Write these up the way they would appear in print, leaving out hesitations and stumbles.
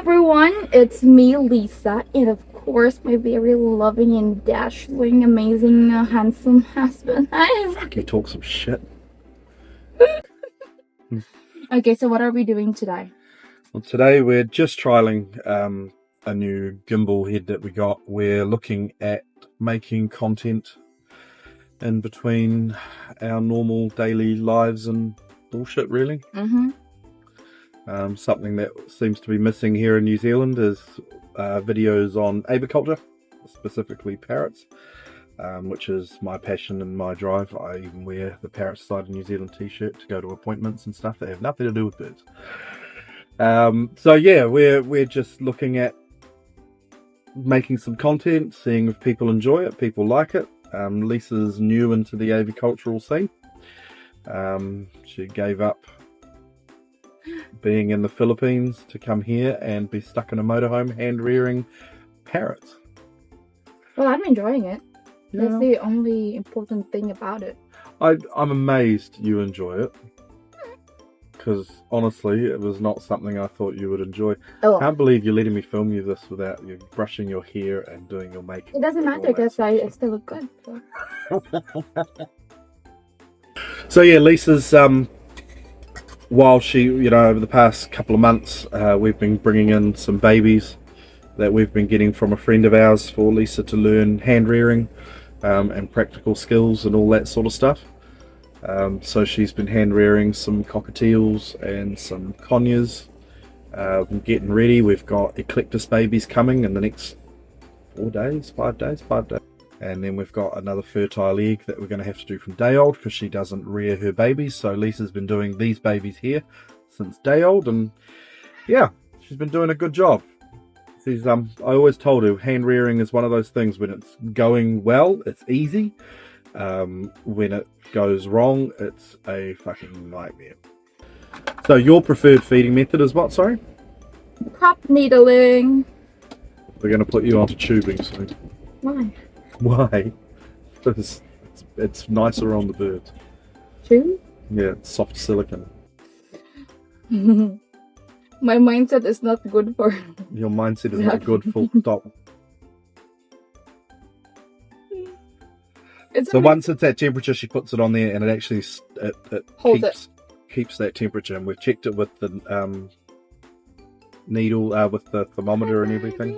everyone, it's me, Lisa, and of course my very loving and dashing, amazing, handsome husband. Fuck, you talk some shit. Okay, so what are we doing today? Well, today we're just trialing a new gimbal head that we got. We're looking at making content in between our normal daily lives and bullshit, really. Something that seems to be missing here in New Zealand is videos on aviculture, specifically parrots, which is my passion and my drive. I even wear the Parrot Society New Zealand t-shirt to go to appointments and stuff that have nothing to do with birds. So yeah, we're just looking at making some content, seeing if people enjoy it, people like it. Lisa's new into the avicultural scene. She gave up being in the Philippines to come here and be stuck in a motorhome hand rearing parrots. Well, I'm enjoying it. Yeah. That's the only important thing about it. I'm amazed you enjoy it, because honestly it was not something I thought you would enjoy. Oh, I can't believe you're letting me film you this without you brushing your hair and doing your makeup. it doesn't matter because I still look good. So. So yeah, Lisa's while she, over the past couple of months, we've been bringing in some babies that we've been getting from a friend of ours for Lisa to learn hand rearing and practical skills and all that sort of stuff. So she's been hand rearing some cockatiels and some conures. Getting ready. We've got eclectus babies coming in the next 5 days. And then we've got another fertile egg that we're going to have to do from day old, because she doesn't rear her babies. So Lisa's been doing these babies here since day old, and yeah, she's been doing a good job. She's, I always told her hand rearing is one of those things, when it's going well, it's easy. When it goes wrong, it's a fucking nightmare. So your preferred feeding method is what, sorry? Prop needling. We're going to put you onto tubing soon. Why? Why? Because it's nicer on the birds. True? Yeah, it's soft silicone. My mindset is not good for. Your mindset is not good, full stop. So once it's at temperature, she puts it on there, and it actually keeps that temperature. And we've checked it with the needle, with the thermometer and everything.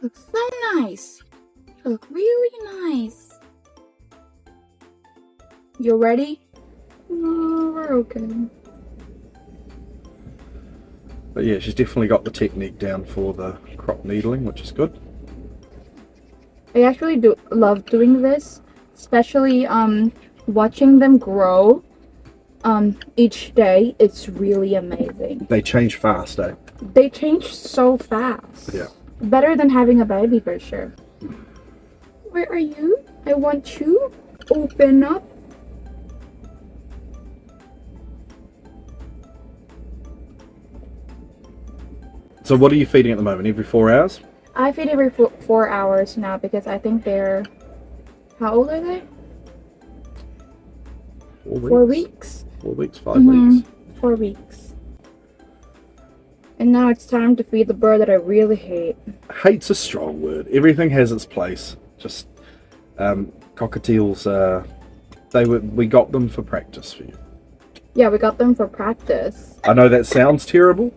Looks so nice. You look really nice. You ready? Oh, we're okay. But yeah, she's definitely got the technique down for the crop needling, which is good. I actually do love doing this, especially watching them grow each day. It's really amazing. They change fast, eh? They change so fast. Yeah. Better than having a baby for sure. Where are you? I want you. Open up. So what are you feeding at the moment? Every 4 hours? I feed every 4 hours now because I think they're... How old are they? 4 weeks. 4 weeks. 4 weeks, 5 weeks. 4 weeks. And now it's time to feed the bird that I really hate. Hate's a strong word. Everything has its place. Just cockatiels. We got them for practice for you. Yeah, we got them for practice. I know that sounds terrible,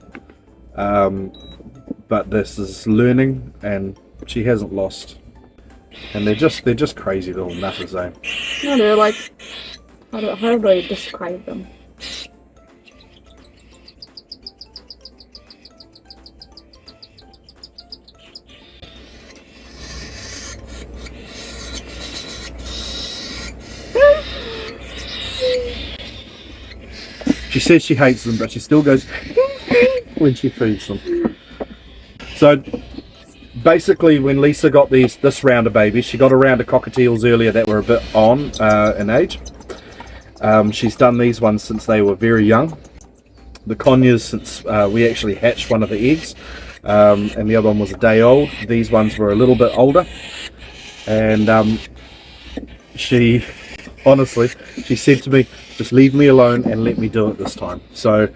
but this is learning, and she hasn't lost. And they're just crazy little nutters, eh? No, they're like... How do I describe them? She says she hates them, but she still goes when she feeds them. So basically, when Lisa got this round of babies, she got a round of cockatiels earlier that were a bit on in age. She's done these ones since they were very young. The conures since we actually hatched one of the eggs, and the other one was a day old. These ones were a little bit older, and she honestly, she said to me, just leave me alone and let me do it this time. So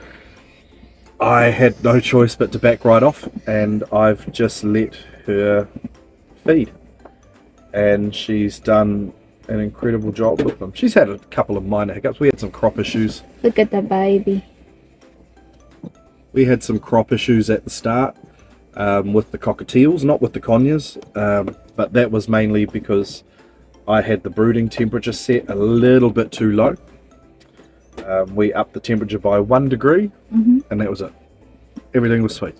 I had no choice but to back right off, and I've just let her feed. And she's done an incredible job with them. She's had a couple of minor hiccups. We had some crop issues. Look at the baby. We had some crop issues at the start with the cockatiels, not with the conures, but that was mainly because I had the brooding temperature set a little bit too low. We upped the temperature by 1 degree, and that was it. Everything was sweet.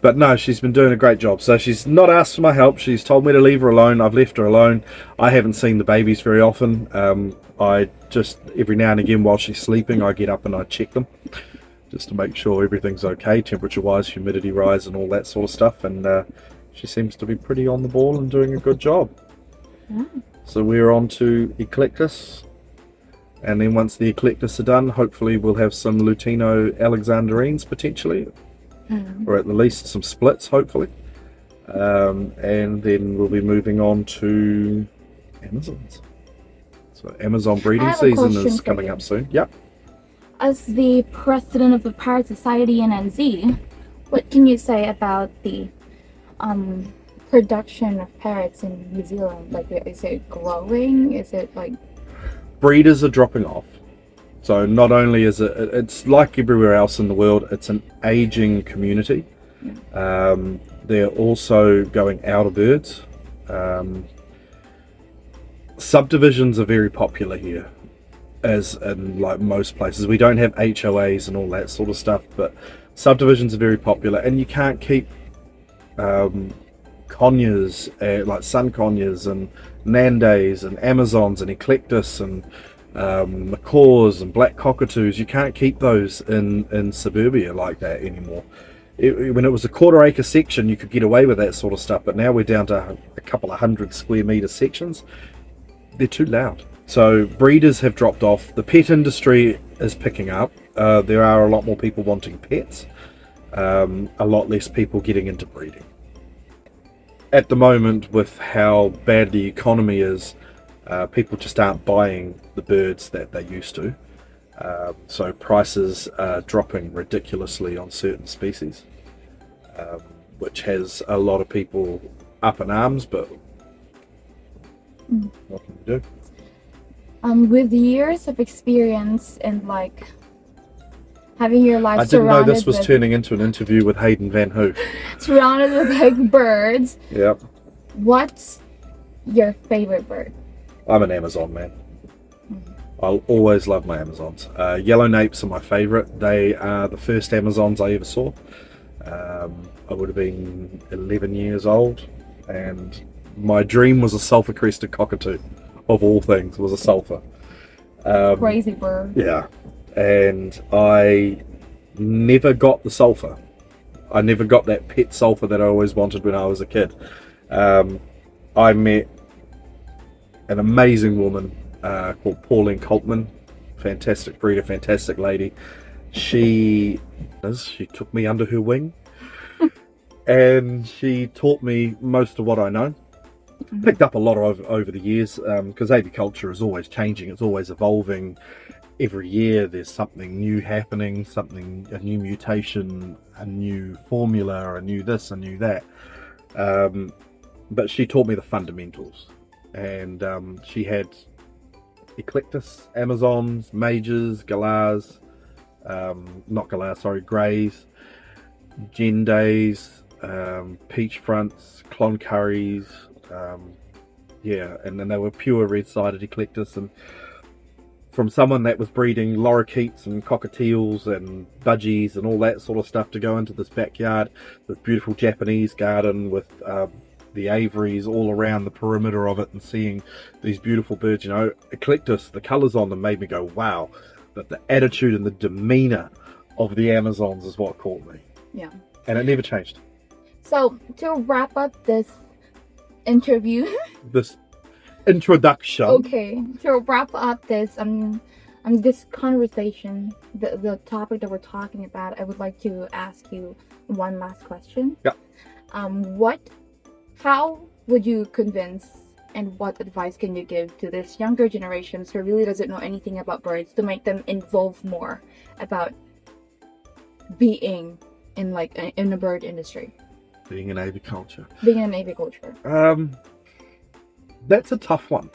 But no, she's been doing a great job. So she's not asked for my help. She's told me to leave her alone. I've left her alone. I haven't seen the babies very often. I just, every now and again while she's sleeping, I get up and I check them just to make sure everything's okay, temperature-wise, humidity rise and all that sort of stuff. And she seems to be pretty on the ball and doing a good job. So we're on to Eclectus. And then once the Eclectus are done, hopefully we'll have some Lutino Alexandrines potentially. Or at the least some splits, hopefully. And then we'll be moving on to Amazons. So Amazon breeding season is coming up soon. Yep. As the president of the Parrot Society in NZ, what can you say about the production of parrots in New Zealand? Like, is it growing? Is it like... Breeders are dropping off. So not only is it's like everywhere else in the world, it's an aging community. They're also going out of birds. Subdivisions are very popular here, as in like most places. We don't have HOAs and all that sort of stuff, but subdivisions are very popular, and you can't keep conures, like sun conures and nandays and Amazons and Eclectus and macaws and black cockatoos. You can't keep those in suburbia like that anymore. When it was a 1/4 acre section, you could get away with that sort of stuff, but now we're down to a couple of 100 square meter sections. They're too loud. So breeders have dropped off. The pet industry is picking up. There are a lot more people wanting pets, a lot less people getting into breeding. At the moment, with how bad the economy is, people just aren't buying the birds that they used to. So prices are dropping ridiculously on certain species, which has a lot of people up in arms, but what can you do? With years of experience and like having your life I didn't know this was with, turning into an interview with Hayden Van Hoof. surrounded with like birds, Yep. what's your favorite bird? I'm an Amazon man. I'll always love my Amazons. Yellow napes are my favourite. They are the first Amazons I ever saw. I would have been 11 years old, and my dream was a sulphur crested cockatoo. Of all things, was a sulphur. Crazy bird. Yeah, and I never got the sulphur. I never got that pet sulphur that I always wanted when I was a kid. I met an amazing woman called Pauline Coltman, fantastic breeder, fantastic lady. She took me under her wing and she taught me most of what I know. Picked up a lot over the years, because aviculture is always changing, it's always evolving. Every year there's something new happening, a new mutation, a new formula, a new this, a new that. But she taught me the fundamentals, and she had Eclectus, Amazons, Majors, Galahs, Greys, Gendays, Peach Fronts, Cloncurries, and then they were pure red-sided Eclectus, and from someone that was breeding lorikeets and cockatiels and budgies and all that sort of stuff to go into this backyard, this beautiful Japanese garden with the aviaries all around the perimeter of it, and seeing these beautiful birds, Eclectus, the colours on them made me go wow, but the attitude and the demeanour of the Amazons is what caught me. Yeah. And it never changed. So to wrap up this interview, this introduction. okay, to wrap up this this conversation, the topic that we're talking about, I would like to ask you one last question. Yeah. How would you convince, and what advice can you give to this younger generation who really doesn't know anything about birds, to make them involved more about being in like in the bird industry, Being in aviculture. being in aviculture? That's a tough one.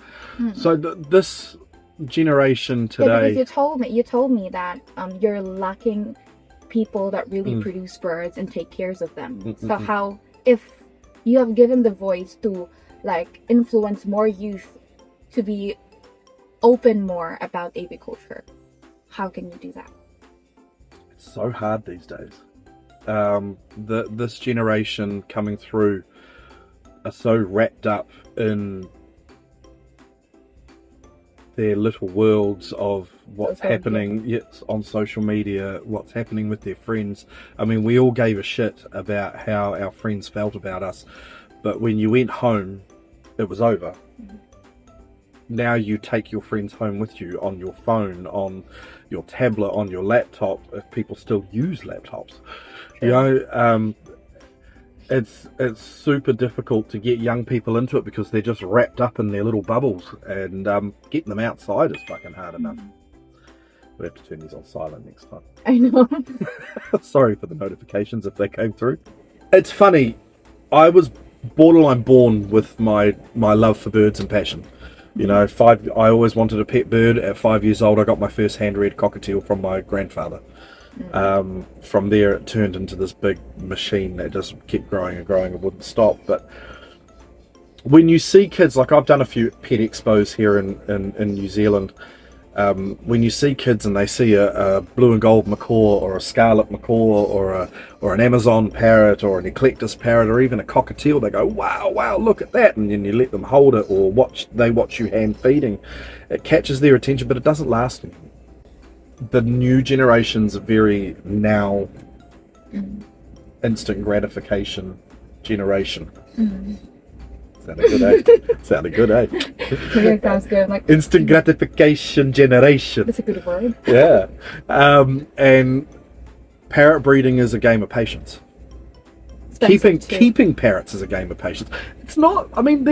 So this generation Yeah, because today, you told me that you're lacking people that really produce birds and take cares of them. So how, if you have given the voice to like influence more youth to be open more about aviculture, how can you do that? it's so hard these days. This generation coming through are so wrapped up in their little worlds of what's Social happening on social media, what's happening with their friends. I mean, we all gave a shit about how our friends felt about us, but when you went home, it was over. Now you take your friends home with you on your phone, on your tablet, on your laptop, if people still use laptops. You know, it's super difficult to get young people into it because they're just wrapped up in their little bubbles, and getting them outside is fucking hard enough. We have to turn these on silent next time. I know. Sorry for the notifications if they came through. It's funny, I was borderline born with my love for birds and passion. You know, I always wanted a pet bird. At 5 years old, I got my first hand-reared cockatiel from my grandfather. From there, it turned into this big machine that just kept growing and growing and wouldn't stop. But when you see kids, like I've done a few pet expos here in New Zealand, when you see kids and they see a blue and gold macaw or a scarlet macaw or an Amazon parrot or an eclectus parrot or even a cockatiel, they go, wow, look at that, and then you let them hold it or they watch you hand feeding. It catches their attention, but it doesn't last long. The new generation's a very now instant gratification generation. Sounded good, eh? Sounded good, eh? Yeah, sounds good. Like Instant gratification generation. that's a good word. Yeah. And parrot breeding is a game of patience. Expensive too. Keeping parrots is a game of patience. It's not, I mean,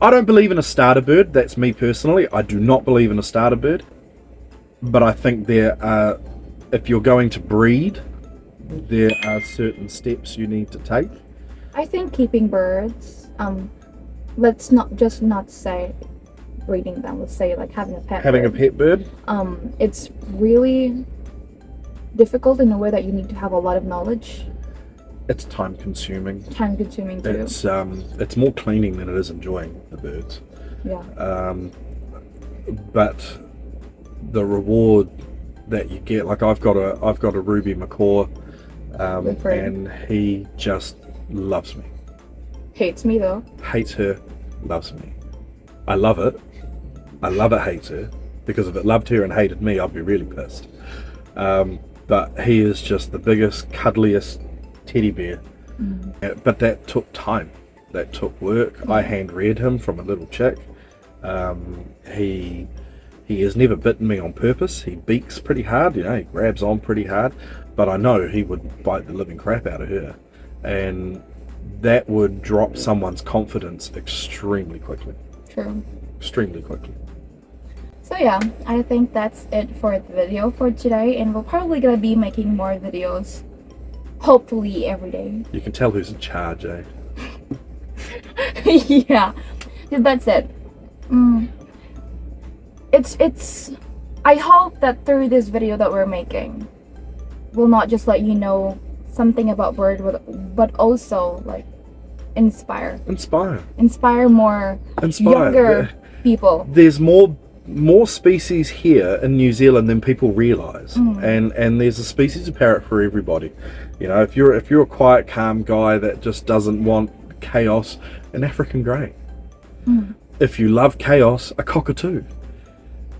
I don't believe in a starter bird. That's me personally. I do not believe in a starter bird. But I think there are, if you're going to breed, there are certain steps you need to take. I think keeping birds, let's not say breeding them. Let's say like having a pet. Having a bird. pet bird, It's really difficult in a way that you need to have a lot of knowledge. it's time consuming. Time consuming too. It's more cleaning than it is enjoying the birds. Yeah. But the reward that you get, like I've got a ruby macaw, and he just loves me. Hates me though. Hates her, loves me. I love it, hates her, because if it loved her and hated me, I'd be really pissed. But he is just the biggest, cuddliest teddy bear. But that took time, that took work. I hand reared him from a little chick. He has never bitten me on purpose. He beaks pretty hard, you know, he grabs on pretty hard, but I know he would bite the living crap out of her, and that would drop someone's confidence extremely quickly. True. Extremely quickly. So yeah, I think that's it for the video for today, and we're probably gonna be making more videos, hopefully every day. You can tell who's in charge, eh? Yeah, that's it. It's I hope that through this video that we're making, we'll not just let you know something about bird, but also like inspire more younger people. There's more species here in New Zealand than people realize, and there's a species of parrot for everybody. You know, if you're a quiet, calm guy that just doesn't want chaos, an African grey. If you love chaos, a cockatoo.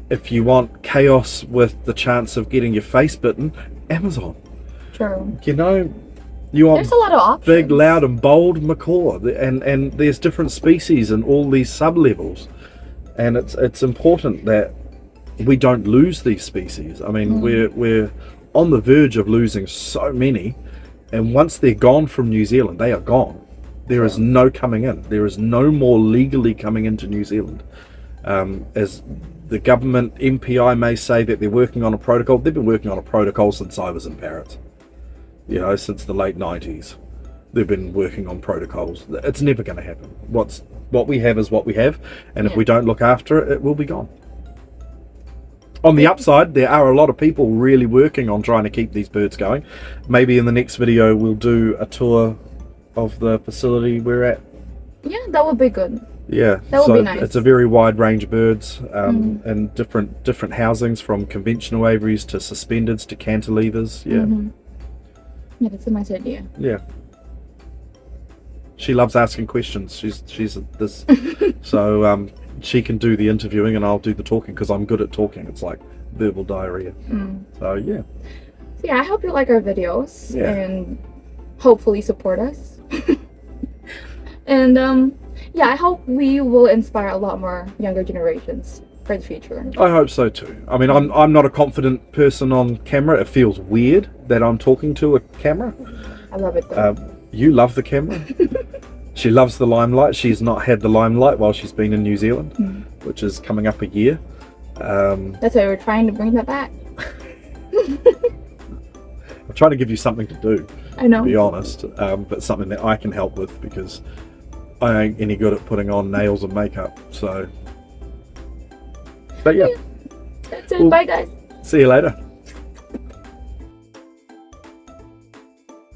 If you want chaos with the chance of getting your face bitten, Amazon. True. You know, you want there's a lot of options. big, loud and bold macaw, and there's different species in all these sub-levels, and it's important that we don't lose these species. I mean, we're on the verge of losing so many, and once they're gone from New Zealand, they are gone. There is no coming in. There is no more legally coming into New Zealand. As the government MPI may say that they're working on a protocol, they've been working on a protocol since I was in Parrots. You know, since the late 90s. They've been working on protocols. It's never going to happen. What we have is what we have, and if we don't look after it, it will be gone. On the upside, there are a lot of people really working on trying to keep these birds going. Maybe in the next video we'll do a tour of the facility we're at. Yeah, that would be good. Yeah, that would be nice. It's a very wide range of birds, and different housings, from conventional aviaries to suspendeds to cantilevers. Yeah. Yeah, that's a nice idea. Yeah. She loves asking questions. She's this, so she can do the interviewing and I'll do the talking because I'm good at talking. It's like verbal diarrhea. So yeah. So yeah, I hope you like our videos and hopefully support us. And yeah, I hope we will inspire a lot more younger generations for the future. I hope so too. I mean, I'm not a confident person on camera. It feels weird that I'm talking to a camera. I love it though. You love the camera. She loves the limelight. She's not had the limelight while she's been in New Zealand, which is coming up a year. That's why we're trying to bring that back. I'm trying to give you something to do. I know. To be honest, but something that I can help with because I ain't any good at putting on nails and makeup. So, but yeah. That's it. Bye guys. See you later.